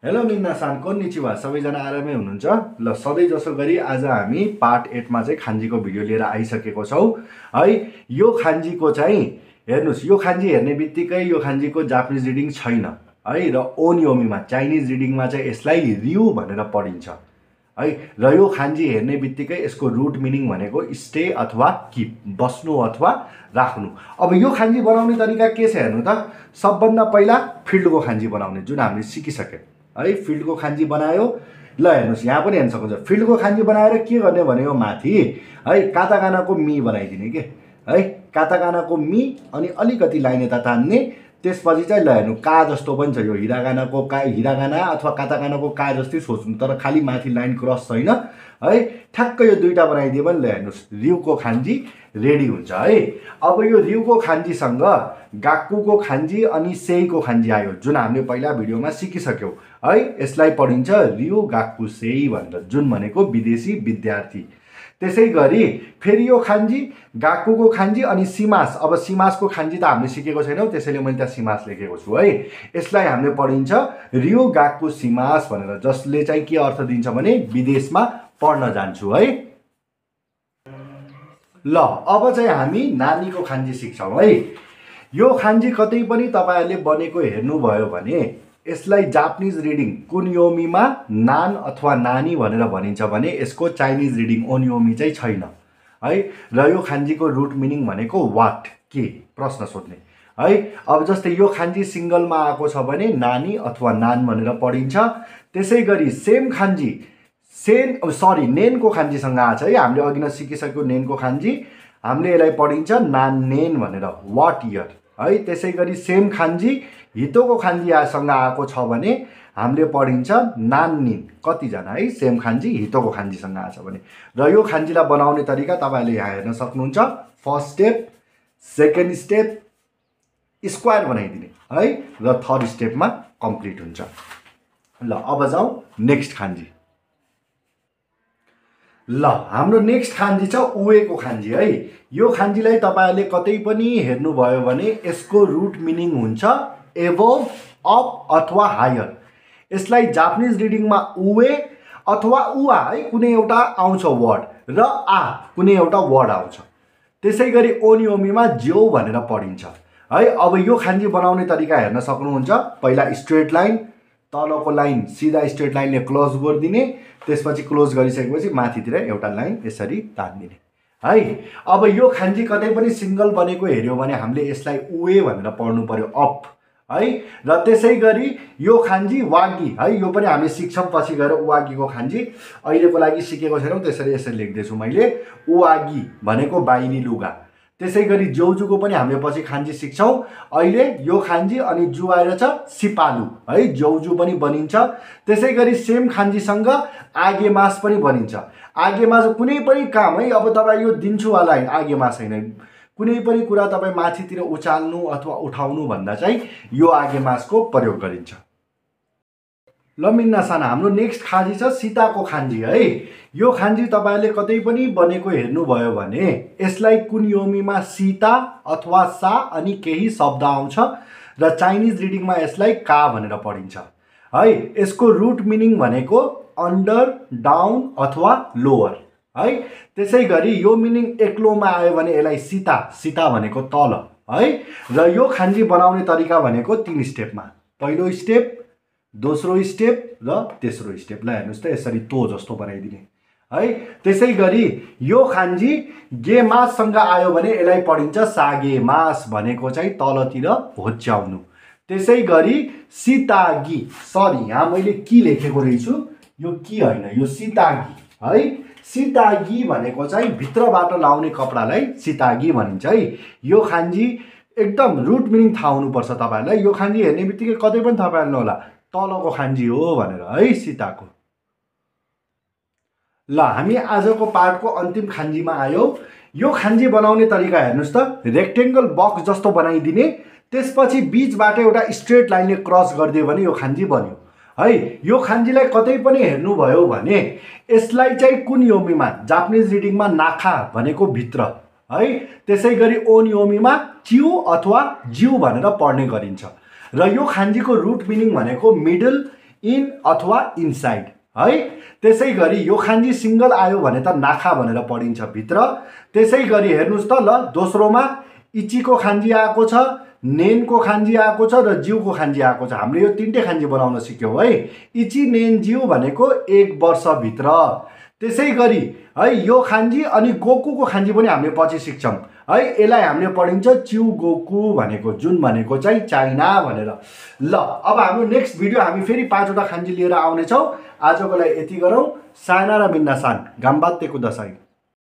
Hello मिन्नासान कोन्निचिवा सबैजना आरामै हुनुहुन्छ ल सधैँ जसो गरी आज हामी पार्ट 8 मा चाहिँ खान्जीको भिडियो लिएर आइसकेको छौं है। यो खान्जीको चाहिँ हेर्नुस्, यो खान्जी हेर्ने बित्तिकै यो खान्जीको जापानिज रिडिङ छैन है र ओनियोमीमा चाइनिज रिडिङमा चाहिँ यसलाई रिउ भनेर पढिन्छ है। र यो खान्जी हेर्ने बित्तिकै यसको रुट मिनिङ भनेको स्टे अथवा किप, बस्नु अथवा राख्नु। अब यो खान्जी बनाउने तरिका के छ हेर्नु त। सबभन्दा पहिला फिल्डको खान्जी बनाउने जुन हामीले सिकिसक्यौं है। फिल्डको खान्जी बनायो, ल हेर्नुस् यहाँ पनि हेर्न सक्नुहुन्छ। फिल्डको खान्जी बनाएर के गर्ने भने यो माथि है काताकानाको मी बनाइदिने के है, काताकानाको मी अनि अलिकति लाइन यता तान्ने। त्यसपछि चाहिँ ल हेर्नु का जस्तो पनि छ, यो हिरागानाको का, हिरागाना अथवा काताकानाको का जस्तै सोच्नु, तर खाली माथि लाइन क्रस छैन है। ठ्याक्क यो दुईटा बनाइदियो भने ल हेर्नुस् रिउको खान्जी रेडी हुन्छ है। अब यो रिउको खान्जीसँग गाक्कुको खान्जी अनि सेईको खान्जी आयो जुन हामीले पहिला भिडियोमा सिकिसक्यौं है। यसलाई पढिन्छ रिउ गाक्कु सेई भनेर, जुन भनेको विदेशी विद्यार्थी। त्यसै गरी फेरि यो खान्जी गाक्कुको खान्जी अनि सिमास। अब सिमासको खान्जी त हामीले सिकेको छैनौं, त्यसैले मैले त्यहाँ सिमास लेखेको छु है। यसलाई हामीले पढिन्छ रिउ गाक्कु सिमास भनेर, जसले चाहिँ के अर्थ दिन्छ भने विदेशमा पढ्न जान्छु है। ल अब चाहिँ हामी नानीको खान्जी सिक्छौं है। यो खान्जी कतै पनि तपाईहरुले बनेको हेर्नुभयो भने यसलाई जापानिज रिडिङ कुनियोमीमा नान अथवा नानी भनेर भनिन्छ भने यसको चाइनिज रिडिङ ओनियोमी चाहिँ छैन है। र यो खान्जीको रुट मिनिङ भनेको वाट, के प्रश्न सोध्ने है। अब जस्तै यो खान्जी सिंगलमा आएको छ भने नानी अथवा नान भनेर पढिन्छ। त्यसै गरी सेम खान्जी नेनको खान्जीसँग आछ है। हामीले अघि नै सिकिसक्यो नेनको खान्जी, हामीले यसलाई पढिन्छ नान नेन भनेर, वाट इयर है। त्यसै गरी सेम खान्जी हितोको खान्जीसँग आएको छ भने हामीले पढिन्छ नान निन, कतिजना है सेम खान्जी हितोको खान्जीसँग आछ भने। र यो खान्जीलाई बनाउने तरिका तपाईहरुले यहाँ हेर्न सक्नुहुन्छ। First step, second step square बनाइदिने है र थर्ड स्टेपमा कम्प्लिट हुन्छ। ल अब जाउँ नेक्स्ट खान्जी। ल हाम्रो नेक्स्ट खान्जी छ उएको खान्जी है। यो खान्जीलाई तपाईहरुले कतै पनि हेर्नुभयो भने यसको रुट मिनिङ हुन्छ एबोभ, अप अथवा हायर। यसलाई जापानिज रिडिङमा उए अथवा उआ है कुनै एउटा आउँछ वर्ड, र आ कुनै एउटा वर्ड आउँछ। त्यसै गरी ओनियोमीमा ज्यो भनेर पढिन्छ है। अब यो खान्जी बनाउने तरिका हेर्न सक्नुहुन्छ। पहिला स्ट्रेट लाइन, तलको लाइन सिधा स्ट्रेट लाइनले क्लोज गरिदिने, त्यसपछि क्लोज गरिसकेपछि माथितिर एउटा लाइन यसरी तान्दिने है। अब यो खान्जी कतै पनि सिंगल बनेको हेर्यो भने हामीले यसलाई उए भनेर पढ्नु पर्यो, अप है। र त्यसै गरी यो खान्जी वागी है, यो पनि हामी सिक्छौं पछि गएर वागीको खान्जी। अहिलेको लागि सिकेको छैनौं, त्यसरी यसरी लेख्दैछु मैले। उवागी भनेको बाहिरी लुगा। त्यसै गरी जौजुको पनि हामीले पछि खान्जी सिक्छौं। अहिले यो खान्जी अनि जु आएर छ सिपालु है, जौजु पनि बनिन्छ। त्यसै गरी सेम खान्जीसँग आगेमास पनि बनिन्छ। आगेमास कुनै पनि काम है, अब तपाईँ यो दिन्छु वाला हैन, आगेमास हैन, कुनै पनि कुरा तपाईँ माथितिर उचाल्नु अथवा उठाउनु भन्दा चाहिँ यो आगेमासको प्रयोग गरिन्छ। ल मिन्नासान हाम्रो नेक्स्ट खान्जी छ सीताको खान्जी है। यो खान्जी तपाईहरुले कतै पनि बनेको हेर्नुभयो भने यसलाई कुनियोमीमा सीता अथवा सा अनि केही शब्द आउँछ र चाइनिज रिडिङमा यसलाई का भनेर पढिन्छ है। यसको रुट मिनिङ भनेको अन्डर, डाउन अथवा लोअर है। त्यसै गरी यो मिनिङ एक्लोमा आयो भने यसलाई सीता, सीता भनेको तल है। र यो खान्जी बनाउने तरिका भनेको 3 स्टेपमा, पहिलो स्टेप, दोस्रो स्टेप र तेस्रो स्टेप। ल हेर्नुस् त यसरी तो जस्तो बनाइदिने है। त्यसै गरी यो खान्जी गेमाससँग आयो भने यसलाई पढिन्छ सागेमास भनेको चाहिँ तलतिर होच्याउनु। त्यसै गरी सीतागी, सरी यहाँ मैले की लेखेको रहेछु, यो की हैन, यो सीतागी है। सीतागी भनेको चाहिँ भित्रबाट लाउने कपडालाई सीतागी भनिन्छ है। यो खान्जी एकदम रुट मिनिङ थाहा हुनुपर्छ तपाईहरुलाई। यो खान्जी हेर्ने बित्तिकै कतै पनि थाहा पाउनु होला तलको खान्जी हो भनेर है, सीताको। ल हामी आजको पार्टको अन्तिम खान्जीमा आयौं। यो खान्जी बनाउने तरिका हेर्नुस् त। रेक्टेंगल बक्स जस्तो बनाइदिने, त्यसपछि बीचबाट एउटा स्ट्रेट लाइनले क्रस गरिदियो भने यो खान्जी बन्यो है। यो खान्जीलाई कतै पनि हेर्नुभयो भने यसलाई चाहिँ कुनियोमीमा जापानिज रिडिङमा नाखा भनेको भित्र है। त्यसै गरी ओनियोमीमा च्यु अथवा ज्यू भनेर पढ्ने गरिन्छ। र यो खान्जीको रुट मिनिङ भनेको मिडल, इन अथवा इनसाइड है। त्यसै गरी यो खान्जी सिंगल आयो भने त नाखा भनेर पढिन्छ भित्र। त्यसै गरी हेर्नुस् त ल दोस्रोमा इचीको खान्जी आएको छ, नेनको खान्जी आएको छ र जिउको खान्जी आएको छ। हामीले यो तीनटै खान्जी बनाउन सिक्यौँ है। इची नेन जिउ भनेको 1 वर्षभित्र। त्यसै गरी है यो खान्जी अनि गोकुको खान्जी पनि हामीले पछि सिक्छौँ है। यसलाई हामीले पढिन्छ चिउ गोकु भनेको, जुन भनेको चाहिँ चाइना भनेर। ल अब हाम्रो नेक्स्ट भिडियो हामी फेरि 5 वटा खान्जी लिएर आउनेछौँ। आजको लागि यति गरौँ। सायना र मिन्नासान, गाम्बात्ते कुदासाई।